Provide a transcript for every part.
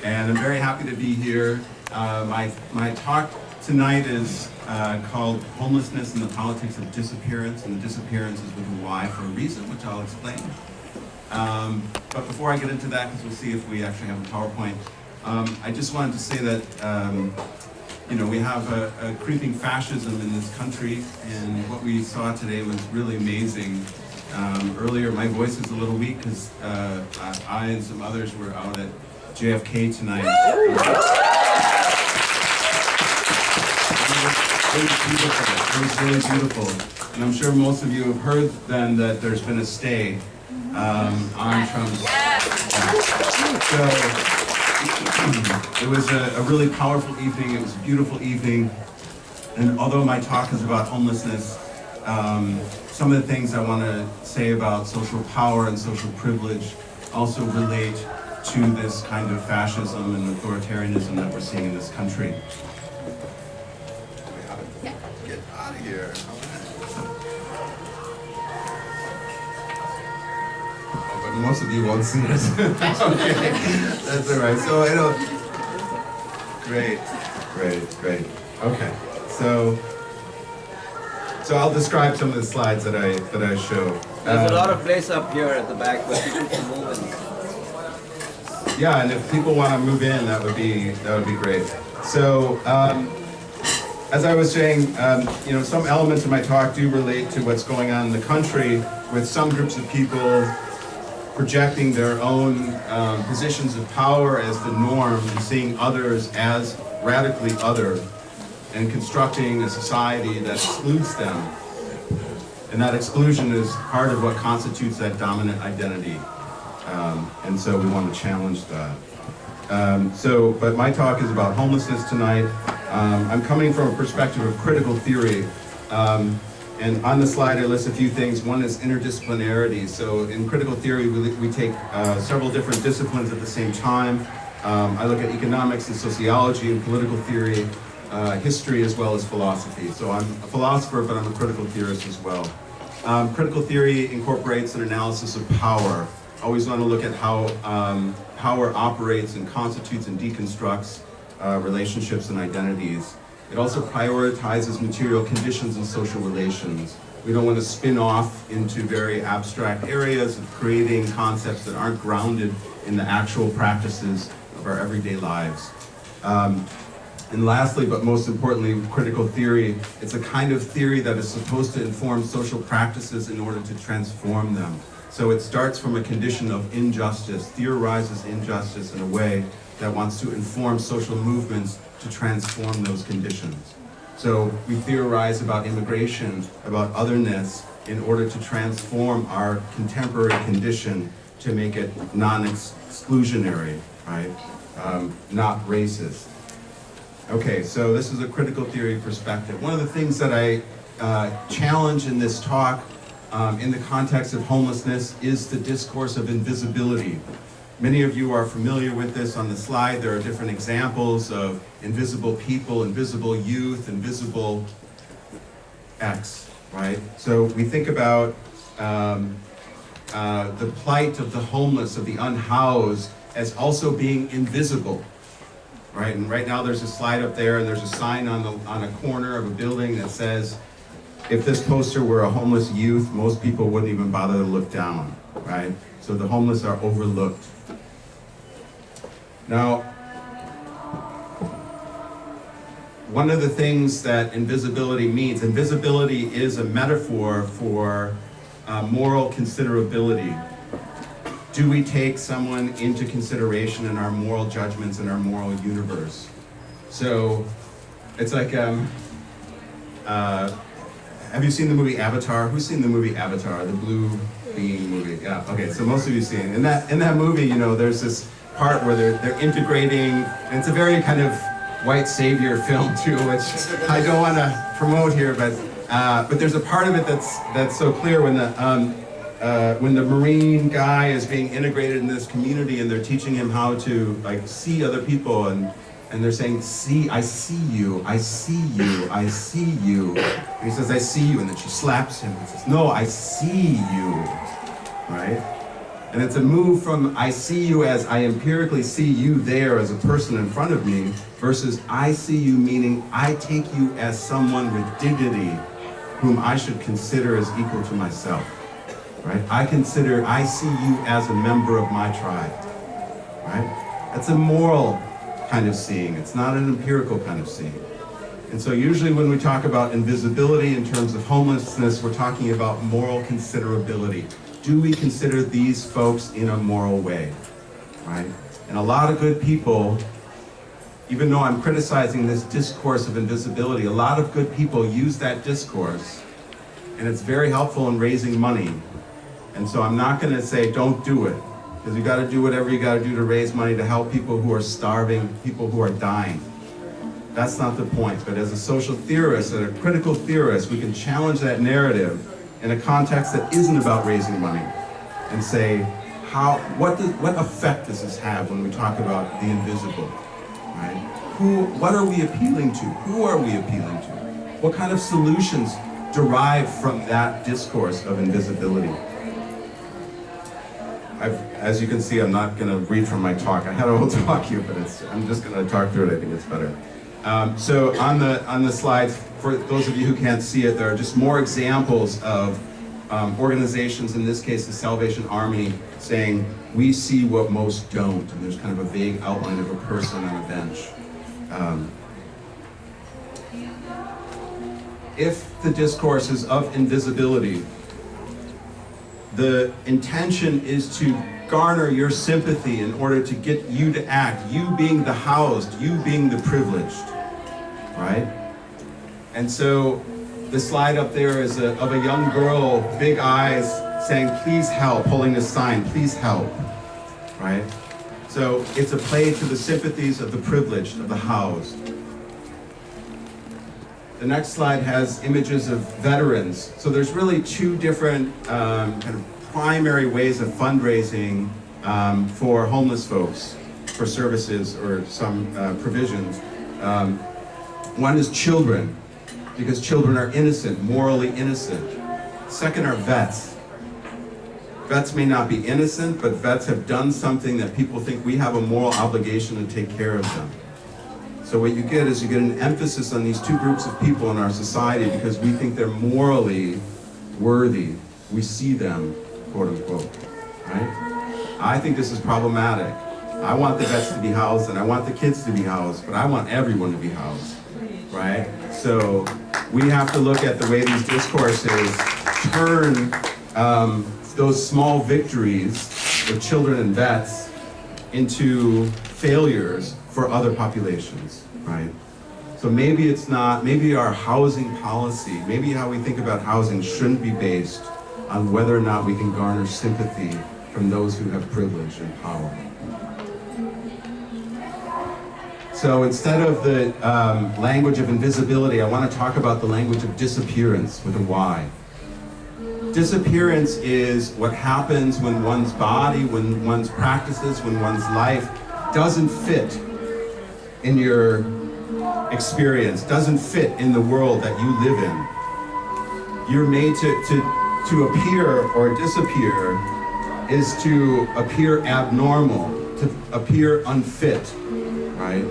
and I'm very happy to be here. My talk tonight is called Homelessness and the Politics of Dys-appearance, and the Dys-appearance is with a Y for a reason, which I'll explain. But before I get into that, because we'll see if we actually have a PowerPoint, I just wanted to say that we have a creeping fascism in this country, and what we saw today was really amazing. Earlier, my voice is a little weak because I and some others were out at JFK tonight. It was really beautiful. And I'm sure most of you have heard then that there's been a stay on Trump's. So it was a really powerful evening. It was a beautiful evening. And although my talk is about homelessness, some of the things I want to say about social power and social privilege also relate to this kind of fascism and authoritarianism that we're seeing in this country. Get out of here. Oh, but most of you won't see it. Okay, that's all right. So I don't. Great. Okay, so I'll describe some of the slides that I show. There's a lot of place up here at the back, but people can move in. Yeah, and if people want to move in, that would be great. So, as I was saying, some elements of my talk do relate to what's going on in the country, with some groups of people projecting their own positions of power as the norm and seeing others as radically other, and constructing a society that excludes them. And that exclusion is part of what constitutes that dominant identity. And so we want to challenge that. But my talk is about homelessness tonight. I'm coming from a perspective of critical theory. And on the slide I list a few things. One is interdisciplinarity. So in critical theory we take several different disciplines at the same time. I look at economics and sociology and political theory, history as well as philosophy. So I'm a philosopher, but I'm a critical theorist as well. Critical theory incorporates an analysis of power. Always want to look at how power operates and constitutes and deconstructs relationships and identities. It also prioritizes material conditions and social relations. We don't want to spin off into very abstract areas of creating concepts that aren't grounded in the actual practices of our everyday lives. And lastly, but most importantly, critical theory, it's a kind of theory that is supposed to inform social practices in order to transform them. So it starts from a condition of injustice, theorizes injustice in a way that wants to inform social movements to transform those conditions. So we theorize about immigration, about otherness, in order to transform our contemporary condition to make it non-exclusionary, right? Not racist. Okay, so this is a critical theory perspective. One of the things that I challenge in this talk in the context of homelessness is the discourse of invisibility. Many of you are familiar with this on the slide. There are different examples of invisible people, invisible youth, invisible X, right? So we think about the plight of the homeless, of the unhoused, as also being invisible, right? And right now there's a slide up there and there's a sign on a corner of a building that says, if this poster were a homeless youth, most people wouldn't even bother to look down, right? So the homeless are overlooked. Now, one of the things that invisibility means, invisibility is a metaphor for moral considerability. Do we take someone into consideration in our moral judgments in our moral universe? So it's like, have you seen the movie Avatar? Who's seen the movie Avatar, the blue being movie? Yeah, okay, so most of you seen it. In that movie, there's this part where they're integrating, and it's a very kind of white savior film too, which I don't want to promote here, but there's a part of it that's so clear when the Marine guy is being integrated in this community and they're teaching him how to see other people, and they're saying, see, I see you, I see you, I see you. And he says, I see you, and then she slaps him and says, no, I see you, right? And it's a move from I see you as I empirically see you there as a person in front of me versus I see you meaning I take you as someone with dignity whom I should consider as equal to myself, right? I see you as a member of my tribe, right? That's a moral kind of seeing. It's not an empirical kind of seeing. And so usually when we talk about invisibility in terms of homelessness, we're talking about moral considerability. Do we consider these folks in a moral way, right? And a lot of good people, even though I'm criticizing this discourse of invisibility, a lot of good people use that discourse, and it's very helpful in raising money. And so I'm not gonna say don't do it, because you gotta do whatever you gotta do to raise money to help people who are starving, people who are dying. That's not the point, but as a social theorist and a critical theorist, we can challenge that narrative in a context that isn't about raising money and say, what effect does this have when we talk about the invisible, right? What are we appealing to? Who are we appealing to? What kind of solutions derive from that discourse of invisibility? As you can see, I'm not gonna read from my talk. I had a whole talk here, but I'm just gonna talk through it. I think it's better. So on the slides, for those of you who can't see it, there are just more examples of organizations, in this case the Salvation Army, saying, we see what most don't, and there's kind of a vague outline of a person on a bench. If the discourse is of invisibility, the intention is to garner your sympathy in order to get you to act, you being the housed, you being the privileged, right? And so the slide up there is of a young girl, big eyes, saying, please help, holding a sign, please help, right? So it's a play to the sympathies of the privileged, of the housed. The next slide has images of veterans. So there's really two different kind of primary ways of fundraising for homeless folks, for services or some provisions. One is children, because children are innocent, morally innocent. Second are vets. Vets may not be innocent, but vets have done something that people think we have a moral obligation to take care of them. So what you get is you get an emphasis on these two groups of people in our society because we think they're morally worthy. We see them, quote unquote, right? I think this is problematic. I want the vets to be housed and I want the kids to be housed, but I want everyone to be housed, right? So we have to look at the way these discourses turn those small victories with children and vets into failures for other populations, right? So maybe it's not, maybe our housing policy, maybe how we think about housing shouldn't be based on whether or not we can garner sympathy from those who have privilege and power. So instead of the language of invisibility, I want to talk about the language of disappearance with a Y. Disappearance is what happens when one's body, when one's practices, when one's life doesn't fit in your experience, doesn't fit in the world that you live in. You're made to appear or disappear is to appear abnormal, to appear unfit, right?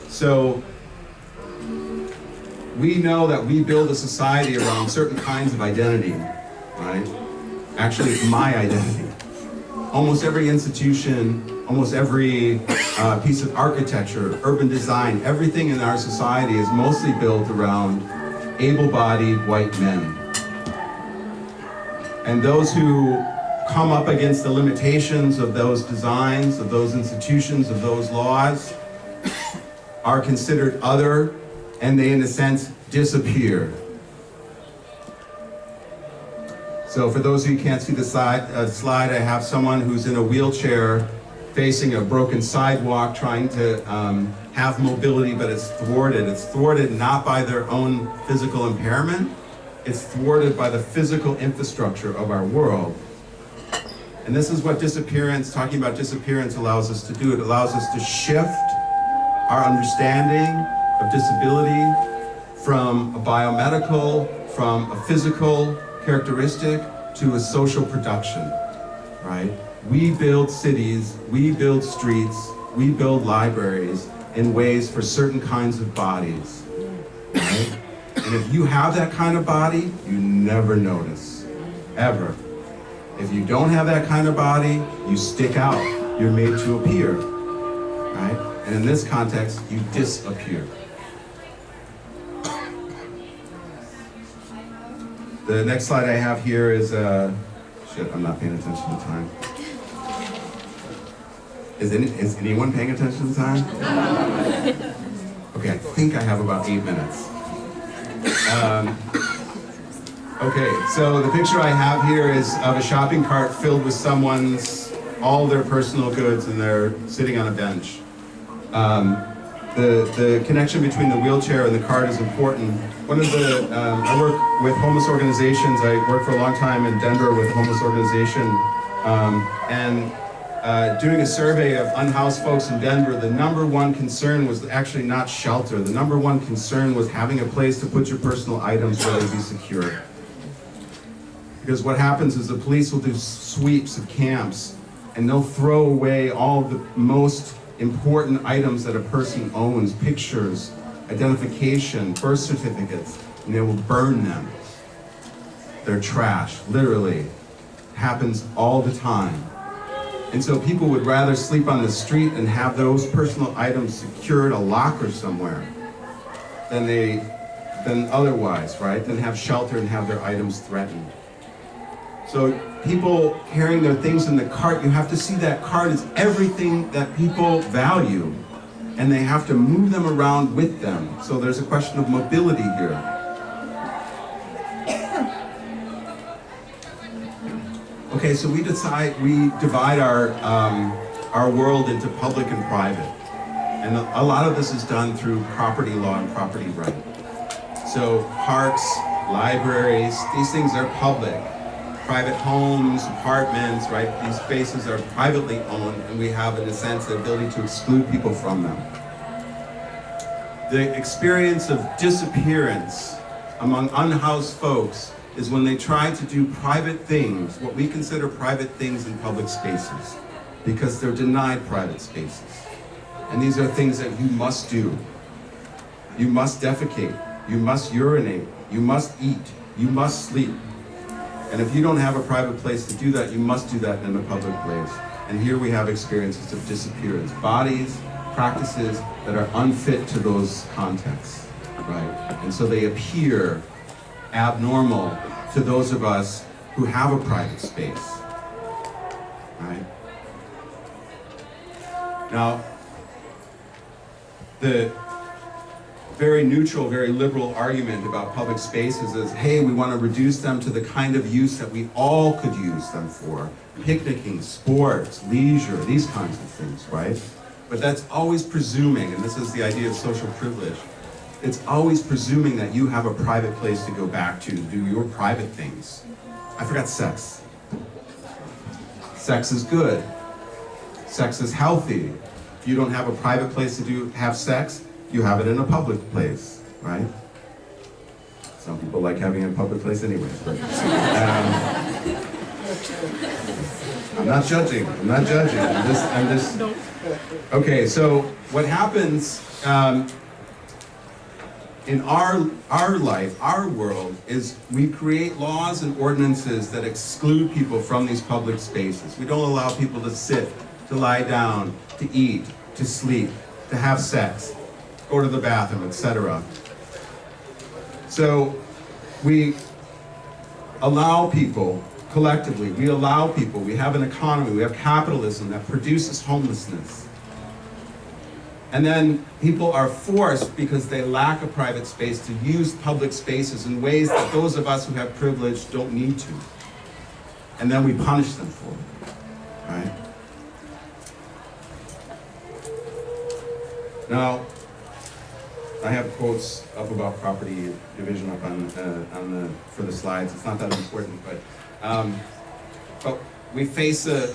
So we know that we build a society around certain kinds of identity, right? Actually, it's my identity. Almost every institution, almost every piece of architecture, urban design, everything in our society is mostly built around able-bodied white men. And those who come up against the limitations of those designs, of those institutions, of those laws, are considered other, and they, in a sense, disappear. So for those of you who can't see the slide, I have someone who's in a wheelchair facing a broken sidewalk, trying to have mobility, but it's thwarted. It's thwarted not by their own physical impairment, it's thwarted by the physical infrastructure of our world. And this is what disappearance, talking about disappearance, allows us to do. It allows us to shift our understanding of disability from a biomedical, from a physical characteristic to a social production, right? We build cities, we build streets, we build libraries in ways for certain kinds of bodies, right? And if you have that kind of body, you never notice, ever. If you don't have that kind of body, you stick out. You're made to appear, right? And in this context, you disappear. The next slide I have here is, shit, I'm not paying attention to time. Is anyone paying attention to time? Okay, I think I have about 8 minutes. Okay, so the picture I have here is of a shopping cart filled with all their personal goods, and they're sitting on a bench. The connection between the wheelchair and the cart is important. One of the, I work with homeless organizations. I worked for a long time in Denver with a homeless organization, doing a survey of unhoused folks in Denver, the number one concern was actually not shelter. The number one concern was having a place to put your personal items where they'd be secure. Because what happens is the police will do sweeps of camps, and they'll throw away all the most important items that a person owns, pictures, identification, birth certificates, and they will burn them. They're trash, literally. Happens all the time. And so people would rather sleep on the street and have those personal items secured, a locker somewhere, than otherwise, right? Than have shelter and have their items threatened. So people carrying their things in the cart, you have to see that cart as everything that people value, and they have to move them around with them. So there's a question of mobility here. Okay, so we divide our world into public and private. And a lot of this is done through property law and property right. So parks, libraries, these things are public. Private homes, apartments, right? These spaces are privately owned, and we have, in a sense, the ability to exclude people from them. The experience of disappearance among unhoused folks is when they try to do private things, what we consider private things in public spaces, because they're denied private spaces. And these are things that you must do. You must defecate, you must urinate, you must eat, you must sleep. And if you don't have a private place to do that, you must do that in a public place. And here we have experiences of disappearance, bodies, practices that are unfit to those contexts, right? And so they appear abnormal to those of us who have a private space, right? Now, the very neutral, very liberal argument about public spaces is, hey, we want to reduce them to the kind of use that we all could use them for. Picnicking, sports, leisure, these kinds of things, right? But that's always presuming, and this is the idea of social privilege, it's always presuming that you have a private place to go back to do your private things. I forgot sex. Sex is good. Sex is healthy. If you don't have a private place to have sex, you have it in a public place, right? Some people like having it in a public place anyways, but I'm not judging, I'm just, okay, so what happens in our life, our world, is we create laws and ordinances that exclude people from these public spaces. We don't allow people to sit, to lie down, to eat, to sleep, to have sex, go to the bathroom, etc. So we allow people, collectively, we have an economy, we have capitalism that produces homelessness. And then people are forced, because they lack a private space, to use public spaces in ways that those of us who have privilege don't need to. And then we punish them for it, right? Now, I have quotes up about property division up for the slides. It's not that important, but we face a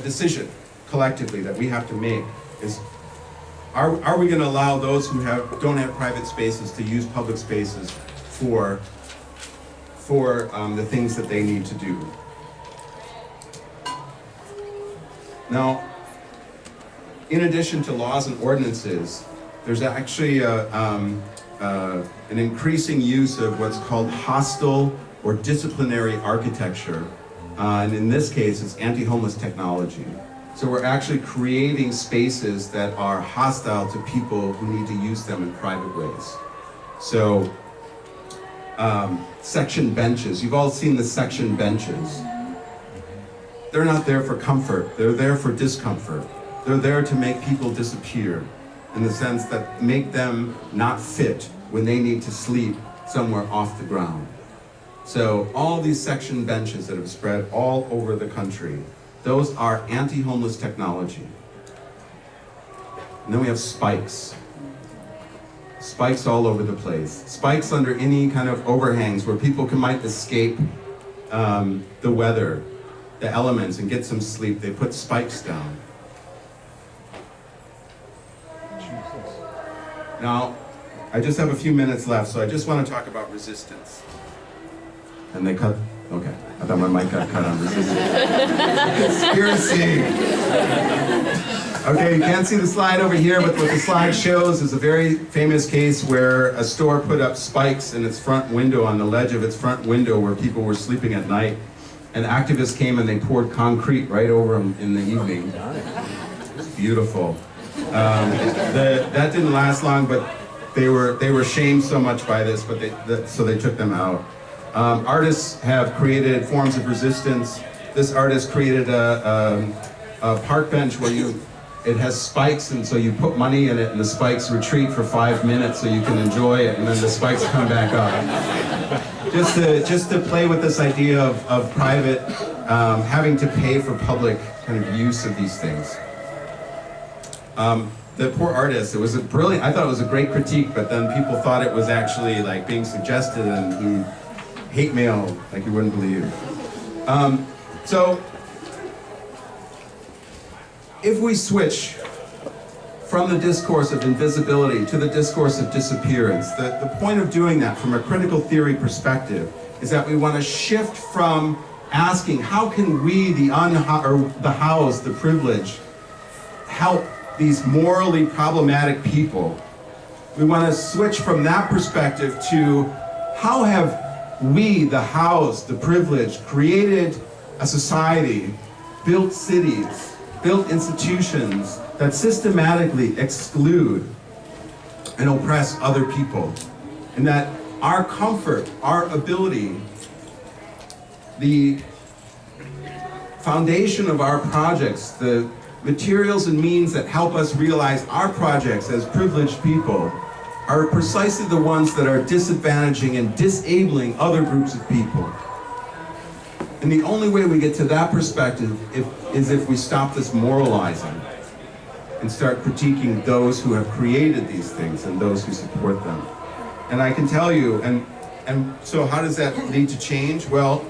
decision collectively that we have to make. Is are we going to allow those who don't have private spaces to use public spaces for the things that they need to do? Now, in addition to laws and ordinances, there's actually an increasing use of what's called hostile or disciplinary architecture. And in this case, it's anti-homeless technology. So we're actually creating spaces that are hostile to people who need to use them in private ways. So, section benches. You've all seen the section benches. They're not there for comfort. They're there for discomfort. They're there to make people disappear, in the sense that make them not fit when they need to sleep somewhere off the ground. So all these section benches that have spread all over the country, those are anti-homeless technology. And then we have spikes. Spikes all over the place. Spikes under any kind of overhangs where people might escape the weather, the elements, and get some sleep. They put spikes down. Now, I just have a few minutes left, so I just want to talk about resistance. And they cut, okay, I thought my mic got cut on resistance. Conspiracy. Okay, you can't see the slide over here, but what the slide shows is a very famous case where a store put up spikes in its front window, on the ledge of its front window where people were sleeping at night. And activists came and they poured concrete right over them in the evening. It's beautiful. That didn't last long, but they were shamed so much by this, but so they took them out. Artists have created forms of resistance. This artist created a park bench where it has spikes, and so you put money in it, and the spikes retreat for 5 minutes so you can enjoy it, and then the spikes come back up. Just to play with this idea of private having to pay for public kind of use of these things. The poor artist, it was a brilliant, I thought it was a great critique, but then people thought it was actually like being suggested, and hate mail like you wouldn't believe. So, if we switch from the discourse of invisibility to the discourse of disappearance, the point of doing that from a critical theory perspective is that we want to shift from asking how can we, the housed, the privileged, help these morally problematic people. We want to switch from that perspective to how have we, the housed, the privileged, created a society, built cities, built institutions that systematically exclude and oppress other people. And that our comfort, our ability, the foundation of our projects, the materials and means that help us realize our projects as privileged people are precisely the ones that are disadvantaging and disabling other groups of people. And the only way we get to that perspective is if we stop this moralizing and start critiquing those who have created these things and those who support them. And I can tell you, and so how does that lead to change? Well,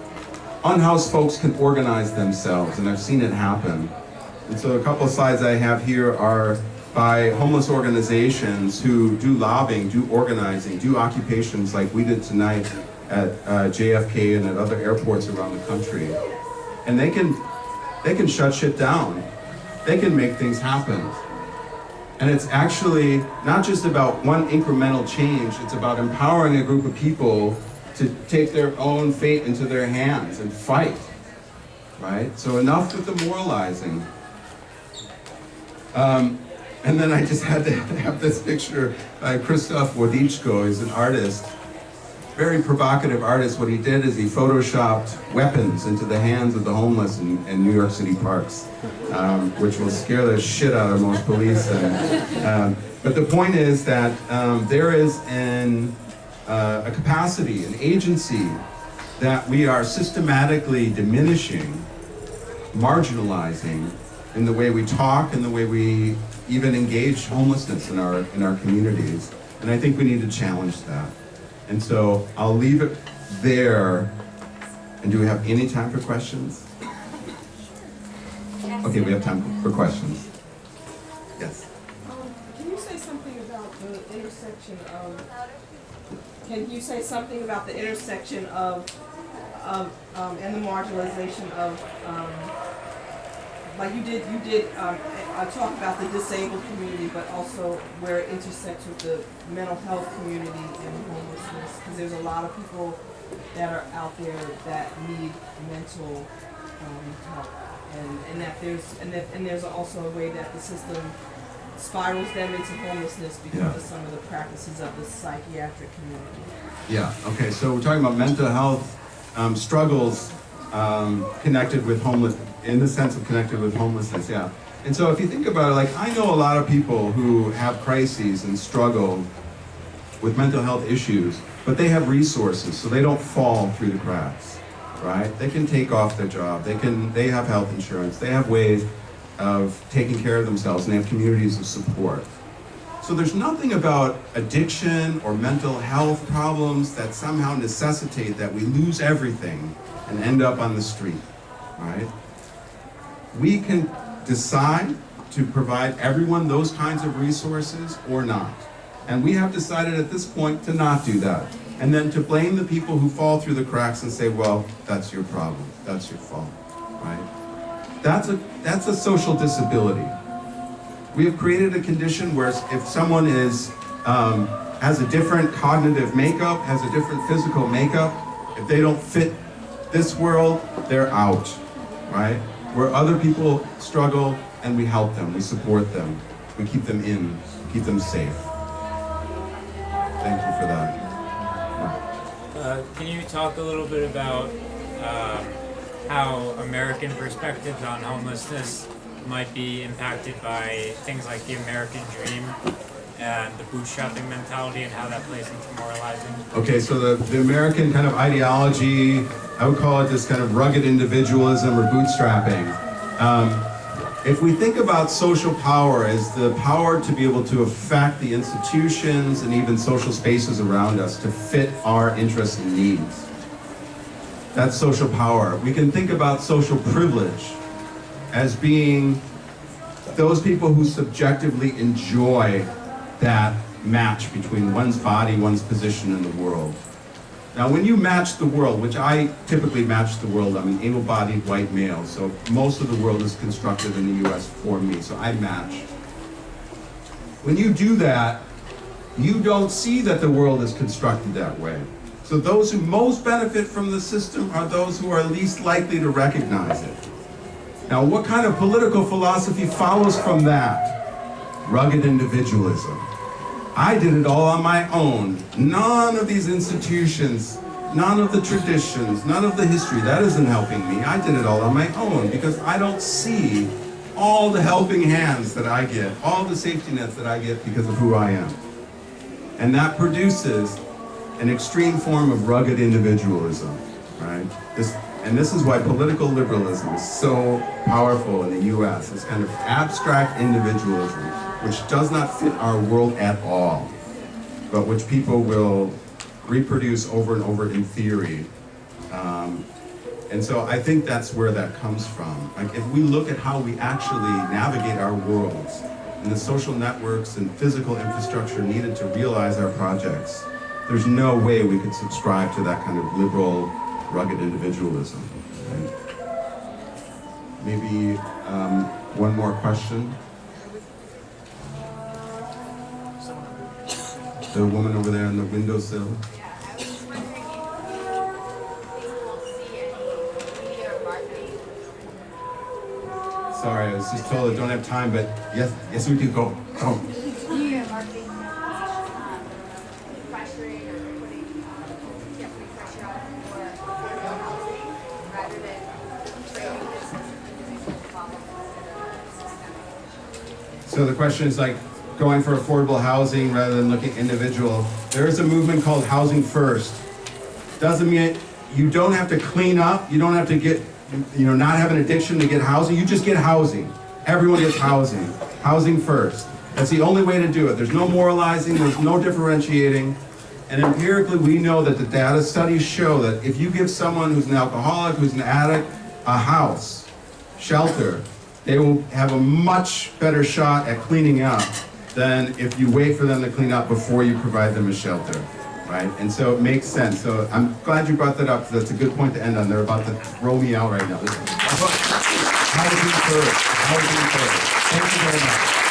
unhoused folks can organize themselves, and I've seen it happen. And so a couple of slides I have here are by homeless organizations who do lobbying, do organizing, do occupations like we did tonight at JFK and at other airports around the country. And they can shut shit down. They can make things happen. And it's actually not just about one incremental change, it's about empowering a group of people to take their own fate into their hands and fight, right? So enough with the moralizing. And then I just had to have this picture by Krzysztof Wodiczko. He's an artist, very provocative artist. What he did is he photoshopped weapons into the hands of the homeless in New York City parks, which will scare the shit out of most police. But the point is that there is a capacity, an agency that we are systematically diminishing, marginalizing in the way we talk, in the way we even engage homelessness in our communities. And I think we need to challenge that. And so I'll leave it there. And do we have any time for questions? Okay, we have time for questions. Yes. Can you say something about the intersection of? Can you say something about the intersection of and the marginalization of like you did talk about the disabled community, but also where it intersects with the mental health community and homelessness, because there's a lot of people that are out there that need mental help, and there's also a way that the system spirals them into homelessness because of some of the practices of the psychiatric community. Yeah, okay, so we're talking about mental health struggles connected with in the sense of connected with homelessness, yeah. And so if you think about it, like I know a lot of people who have crises and struggle with mental health issues, but they have resources, so they don't fall through the cracks, right? They can take off their job, they have health insurance, they have ways of taking care of themselves, and they have communities of support. So there's nothing about addiction or mental health problems that somehow necessitate that we lose everything and end up on the street, right? We can decide to provide everyone those kinds of resources or not. And we have decided at this point to not do that. And then to blame the people who fall through the cracks and say, well, that's your problem, that's your fault, right? That's a social disability. We have created a condition where if someone has a different cognitive makeup, has a different physical makeup, if they don't fit this world, they're out, right? Where other people struggle and we help them, we support them, we keep them in, keep them safe. Thank you for that. Can you talk a little bit about how American perspectives on homelessness might be impacted by things like the American dream and the bootstrapping mentality and how that plays into moralizing? Okay, so the American kind of ideology, I would call it this kind of rugged individualism or bootstrapping. If we think about social power as the power to be able to affect the institutions and even social spaces around us to fit our interests and needs, that's social power. We can think about social privilege as being those people who subjectively enjoy that match between one's body, one's position in the world. Now, when you match the world, which I typically match the world, I'm an able-bodied white male, so most of the world is constructed in the US for me, so I match. When you do that, you don't see that the world is constructed that way. So those who most benefit from the system are those who are least likely to recognize it. Now, what kind of political philosophy follows from that? Rugged individualism. I did it all on my own. None of these institutions, none of the traditions, none of the history, that isn't helping me. I did it all on my own because I don't see all the helping hands that I get, all the safety nets that I get because of who I am. And that produces an extreme form of rugged individualism, right? This is why political liberalism is so powerful in the US, this kind of abstract individualism, which does not fit our world at all, but which people will reproduce over and over in theory. And so I think that's where that comes from. Like if we look at how we actually navigate our worlds and the social networks and physical infrastructure needed to realize our projects, there's no way we could subscribe to that kind of liberal, rugged individualism. Right? Maybe one more question. The woman over there on the windowsill. Yeah, I was just wondering if you will see any media or marketing. Sorry, I was just told I don't have time, but yes we do. Go. Media or marketing pressuring or putting pressure on for affordable housing rather than framing this as an individual problem instead of systemic. So the question is like going for affordable housing rather than looking individual. There is a movement called Housing First. Doesn't mean you don't have to clean up, you don't have to get, not have an addiction to get housing, you just get housing. Everyone gets housing. Housing first. That's the only way to do it. There's no moralizing, there's no differentiating. And empirically we know that the data studies show that if you give someone who's an alcoholic, who's an addict, a house, shelter, they will have a much better shot at cleaning up than if you wait for them to clean up before you provide them a shelter, right? And so it makes sense. So I'm glad you brought that up, because that's a good point to end on. They're about to throw me out right now. Housing first. Housing first. Thank you very much.